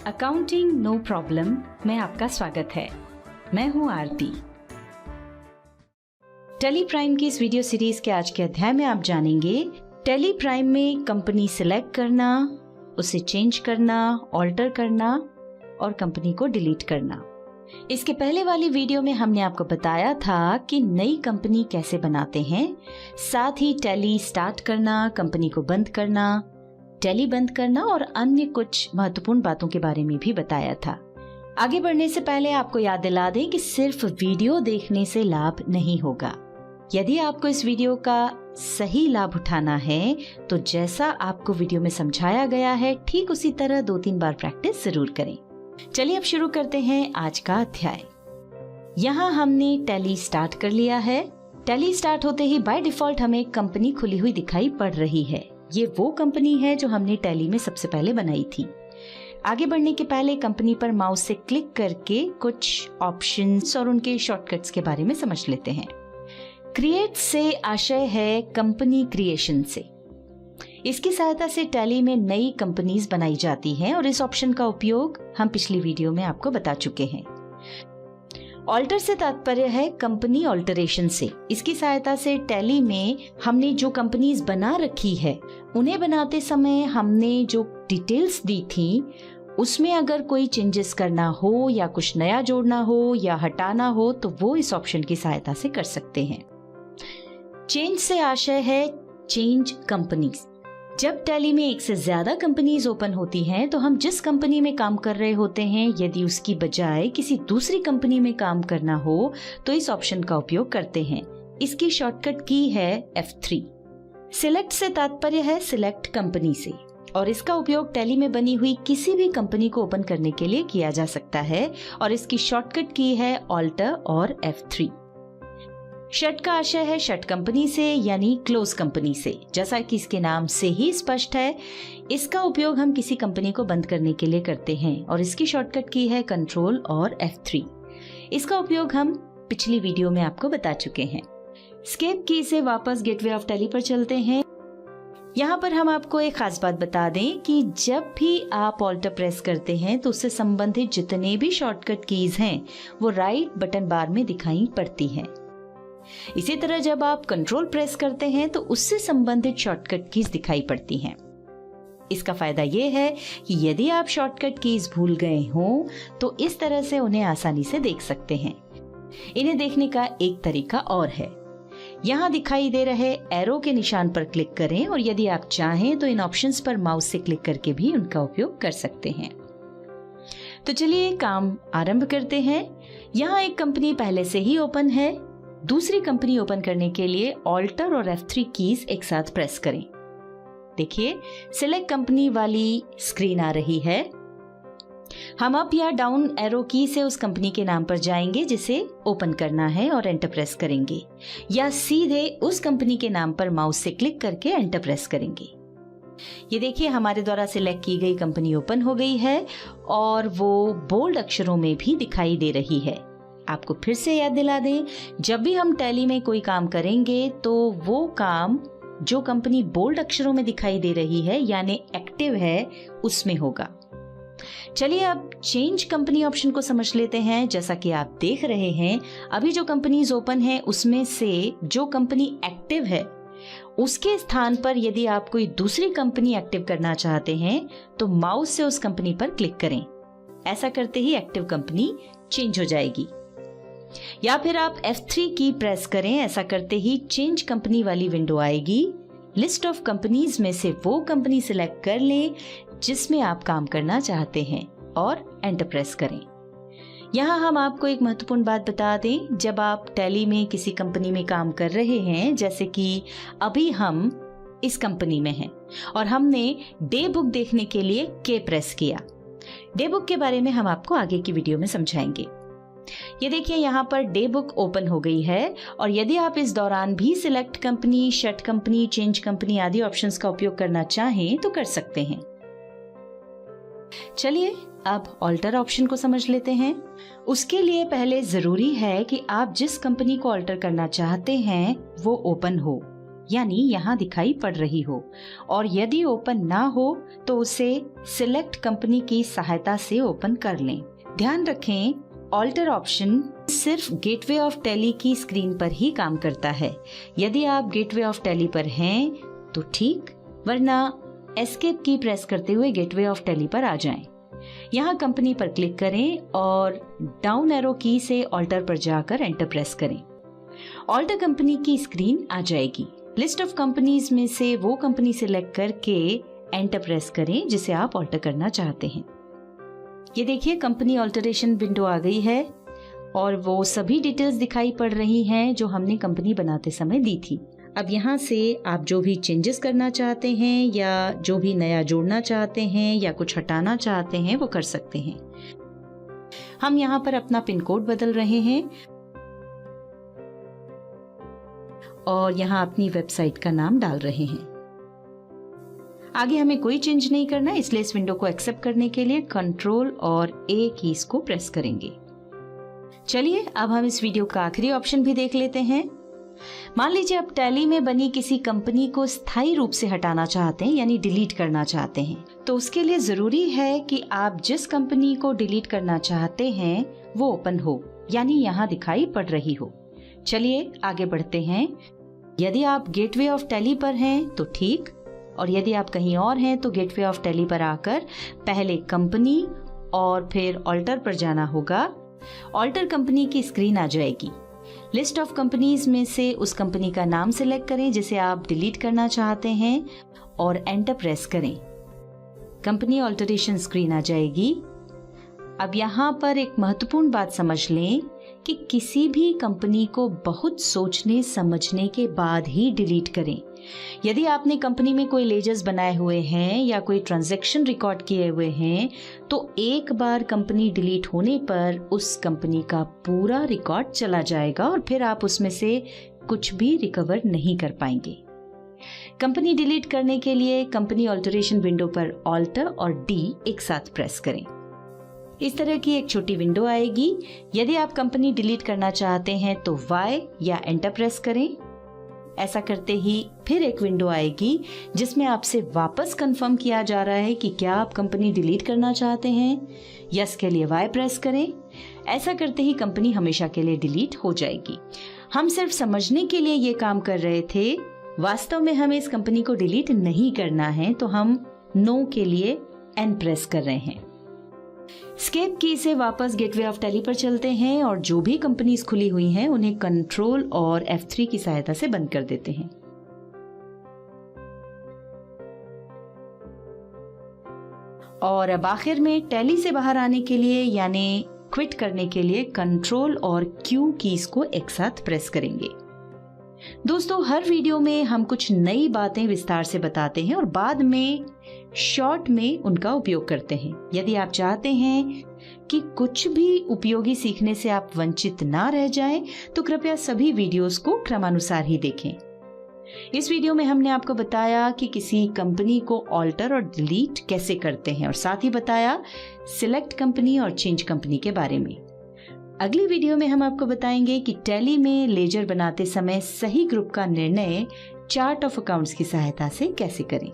Accounting no problem में आपका स्वागत है। मैं हूं आरती। टेली प्राइम की इस वीडियो सीरीज के आज के अध्याय में आप जानेंगे टेली प्राइम में कंपनी सिलेक्ट करना, उसे चेंज करना, ऑल्टर करना और कंपनी को डिलीट करना। इसके पहले वाली वीडियो में हमने आपको बताया था कि नई कंपनी कैसे बनाते हैं, साथ ही टेली स्टार्ट करना, कंपनी को बंद करना, टेली बंद करना और अन्य कुछ महत्वपूर्ण बातों के बारे में भी बताया था। आगे बढ़ने से पहले आपको याद दिला दें कि सिर्फ वीडियो देखने से लाभ नहीं होगा। यदि आपको इस वीडियो का सही लाभ उठाना है तो जैसा आपको वीडियो में समझाया गया है ठीक उसी तरह 2-3 बार प्रैक्टिस जरूर करें। चलिए अब शुरू करते हैं आज का अध्याय। यहाँ हमने टेली स्टार्ट कर लिया है। टेली स्टार्ट होते ही बाय डिफॉल्ट हमें कंपनी खुली हुई दिखाई पड़ रही है। ये वो कंपनी है जो हमने टेली में सबसे पहले बनाई थी। आगे बढ़ने के पहले कंपनी पर माउस से क्लिक करके कुछ ऑप्शंस और उनके शॉर्टकट्स के बारे में समझ लेते हैं। क्रिएट से आशय है कंपनी क्रिएशन से। इसकी सहायता से टेली में नई कंपनीज बनाई जाती हैं और इस ऑप्शन का उपयोग हम पिछली वीडियो में आपको बता चुके हैं। ऑल्टर से तात्पर्य है कंपनी ऑल्टरेशन से। इसकी सहायता से टेली में हमने जो कंपनीज बना रखी है उन्हें बनाते समय हमने जो डिटेल्स दी थी उसमें अगर कोई चेंजेस करना हो या कुछ नया जोड़ना हो या हटाना हो तो वो इस ऑप्शन की सहायता से कर सकते हैं। चेंज से आशय है चेंज कंपनीज। जब टेली में एक से ज्यादा कंपनीज ओपन होती हैं तो हम जिस कंपनी में काम कर रहे होते हैं यदि उसकी बजाय किसी दूसरी कंपनी में काम करना हो तो इस ऑप्शन का उपयोग करते हैं। इसकी शॉर्टकट की है F3। सिलेक्ट से तात्पर्य है सिलेक्ट कंपनी से और इसका उपयोग टेली में बनी हुई किसी भी कंपनी को ओपन करने के लिए किया जा सकता है और इसकी शॉर्टकट की है ऑल्टर और F3। शट का आशय है शट कंपनी से यानी क्लोज कंपनी से। जैसा कि इसके नाम से ही स्पष्ट है, इसका उपयोग हम किसी कंपनी को बंद करने के लिए करते हैं और इसकी शॉर्टकट की है कंट्रोल और F3। इसका उपयोग हम पिछली वीडियो में आपको बता चुके हैं। स्केप की से वापस गेटवे ऑफ टेली पर चलते हैं। यहाँ पर हम आपको एक खास बात बता दें कि जब भी आप ऑल्टर प्रेस करते हैं तो उससे संबंधित जितने भी शॉर्टकट कीज हैं वो राइट बटन बार में दिखाई पड़ती हैं। इसी तरह जब आप कंट्रोल प्रेस करते हैं तो उससे संबंधित शॉर्टकट कीज दिखाई पड़ती हैं। इसका फायदा ये है कि यदि आप शॉर्टकट कीज भूल गए हों तो इस तरह से उन्हें आसानी से देख सकते हैं। इन्हें देखने का एक तरीका और है। यहाँ दिखाई दे रहे एरो के निशान पर क्लिक करें और यदि आप चाहें तो इन ऑप्शंस पर माउस से क्लिक करके भी उनका उपयोग कर सकते हैं। तो चलिए काम आरंभ करते हैं। यहाँ एक कंपनी पहले से ही ओपन है। दूसरी कंपनी ओपन करने के लिए ऑल्टर और F3 कीज एक साथ प्रेस करें। देखिए सिलेक्ट कंपनी वाली स्क्रीन आ रही है। हम अप या डाउन एरो की से उस कंपनी के नाम पर जाएंगे जिसे ओपन करना है और एंटर प्रेस करेंगे, या सीधे उस कंपनी के नाम पर माउस से क्लिक करके एंटर प्रेस करेंगे। ये देखिए हमारे द्वारा सिलेक्ट की गई कंपनी ओपन हो गई है और वो बोल्ड अक्षरों में भी दिखाई दे रही है। आपको फिर से याद दिला दें, जब भी हम टेली में कोई काम करेंगे तो वो काम जो कंपनी बोल्ड अक्षरों में दिखाई दे रही है यानी एक्टिव है उसमें होगा। चलिए अब चेंज कंपनी ऑप्शन को समझ लेते हैं। जैसा कि आप देख रहे हैं अभी जो कंपनीज ओपन है उसमें से जो कंपनी एक्टिव है उसके स्थान पर यदि आप कोई दूसरी कंपनी एक्टिव करना चाहते हैं तो माउस से उस कंपनी पर क्लिक करें। ऐसा करते ही एक्टिव कंपनी चेंज हो जाएगी। या फिर आप F3 की प्रेस करें। ऐसा करते ही चेंज कंपनी वाली विंडो आएगी। लिस्ट ऑफ कंपनीज में से वो कंपनी सिलेक्ट कर लें जिसमें आप काम करना चाहते हैं और एंटर प्रेस करें। यहाँ हम आपको एक महत्वपूर्ण बात बता दें, जब आप टेली में किसी कंपनी में काम कर रहे हैं, जैसे कि अभी हम इस कंपनी में हैं और हमने डे बुक देखने के लिए K प्रेस किया। डे बुक के बारे में हम आपको आगे की वीडियो में समझाएंगे। ये देखिए यहाँ पर डे बुक ओपन हो गई है और यदि आप इस दौरान भी select company, shut company, change company आदि ऑप्शंस का उपयोग करना चाहें तो कर सकते हैं। चलिए अब ऑल्टर ऑप्शन को समझ लेते हैं। उसके लिए पहले जरूरी है कि आप जिस कंपनी को ऑल्टर करना चाहते हैं वो ओपन हो। यानी यहाँ दिखाई पड़ रही हो, और यदि ओपन ना हो तो उसे सिलेक्ट कंपनी की सहायता से ओपन कर लें। ध्यान रखें, ऑल्टर ऑप्शन सिर्फ गेटवे ऑफ टैली की स्क्रीन पर ही काम करता है। यदि आप गेटवे ऑफ टैली पर हैं तो ठीक, वरना एस्केप की प्रेस करते हुए गेटवे ऑफ टैली पर आ जाएं। यहाँ कंपनी पर क्लिक करें और डाउन एरो की से ऑल्टर पर जाकर एंटर प्रेस करें। ऑल्टर कंपनी की स्क्रीन आ जाएगी। लिस्ट ऑफ कंपनीज में से वो कंपनी सिलेक्ट करके एंटर प्रेस करें जिसे आप ऑल्टर करना चाहते हैं। ये देखिए, कंपनी ऑल्टरेशन विंडो आ गई है और वो सभी डिटेल्स दिखाई पड़ रही हैं जो हमने कंपनी बनाते समय दी थी। अब यहाँ से आप जो भी चेंजेस करना चाहते हैं या जो भी नया जोड़ना चाहते हैं या कुछ हटाना चाहते हैं वो कर सकते हैं। हम यहाँ पर अपना पिन कोड बदल रहे हैं और यहाँ अपनी वेबसाइट का नाम डाल रहे हैं। आगे हमें कोई चेंज नहीं करना, इसलिए इस विंडो को एक्सेप्ट करने के लिए कंट्रोल और ए कीज को प्रेस करेंगे। चलिए अब हम इस वीडियो का आखिरी ऑप्शन भी देख लेते हैं। मान लीजिए आप टैली में बनी किसी कंपनी को स्थायी रूप से हटाना चाहते हैं, यानी डिलीट करना चाहते हैं, तो उसके लिए जरूरी है कि आप जिस कंपनी को डिलीट करना चाहते हैं वो ओपन हो, यानी यहाँ दिखाई पड़ रही हो। चलिए आगे बढ़ते हैं। यदि आप गेटवे ऑफ टैली पर हैं तो ठीक, और यदि आप कहीं और हैं तो गेटवे ऑफ टैली पर आकर पहले कंपनी और फिर ऑल्टर पर जाना होगा। ऑल्टर कंपनी की स्क्रीन आ जाएगी। लिस्ट ऑफ कंपनीज में से उस कंपनी का नाम सिलेक्ट करें जिसे आप डिलीट करना चाहते हैं और एंटर प्रेस करें। कंपनी ऑल्टरेशन स्क्रीन आ जाएगी। अब यहाँ पर एक महत्वपूर्ण बात समझ लें कि किसी भी कंपनी को बहुत सोचने समझने के बाद ही डिलीट करें। यदि आपने कंपनी में कोई लेजर्स बनाए हुए हैं या कोई ट्रांजैक्शन रिकॉर्ड किए हुए हैं तो एक बार कंपनी डिलीट होने पर उस कंपनी का पूरा रिकॉर्ड चला जाएगा और फिर आप उसमें से कुछ भी रिकवर नहीं कर पाएंगे। कंपनी डिलीट करने के लिए कंपनी ऑल्टरेशन विंडो पर ऑल्टर और डी एक साथ प्रेस करें। इस तरह की एक छोटी विंडो आएगी। यदि आप कंपनी डिलीट करना चाहते हैं तो वाई या एंटर प्रेस करें। ऐसा करते ही फिर एक विंडो आएगी जिसमें आपसे वापस कंफर्म किया जा रहा है कि क्या आप कंपनी डिलीट करना चाहते हैं। यस के लिए वाई प्रेस करें। ऐसा करते ही कंपनी हमेशा के लिए डिलीट हो जाएगी। हम सिर्फ समझने के लिए ये काम कर रहे थे, वास्तव में हमें इस कंपनी को डिलीट नहीं करना है, तो हम नो के लिए एन प्रेस कर रहे हैं। स्केप की से वापस गेटवे ऑफ टैली पर चलते हैं और जो भी कंपनीज खुली हुई हैं उन्हें कंट्रोल और F3 की सहायता से बंद कर देते हैं। और अब आखिर में टैली से बाहर आने के लिए यानी क्विट करने के लिए कंट्रोल और Q कीज को एक साथ प्रेस करेंगे। दोस्तों, हर वीडियो में हम कुछ नई बातें विस्तार से बताते हैं और बाद में शॉर्ट में उनका उपयोग करते हैं। यदि आप चाहते हैं कि कुछ भी उपयोगी सीखने से आप वंचित ना रह जाएं, तो कृपया सभी वीडियोस को क्रमानुसार ही देखें। इस वीडियो में हमने आपको बताया कि किसी कंपनी को ऑल्टर और डिलीट कैसे करते हैं और साथ ही बताया सिलेक्ट कंपनी और चेंज कंपनी के बारे में। अगली वीडियो में हम आपको बताएंगे कि टैली में लेजर बनाते समय सही ग्रुप का निर्णय चार्ट ऑफ अकाउंट्स की सहायता से कैसे करें।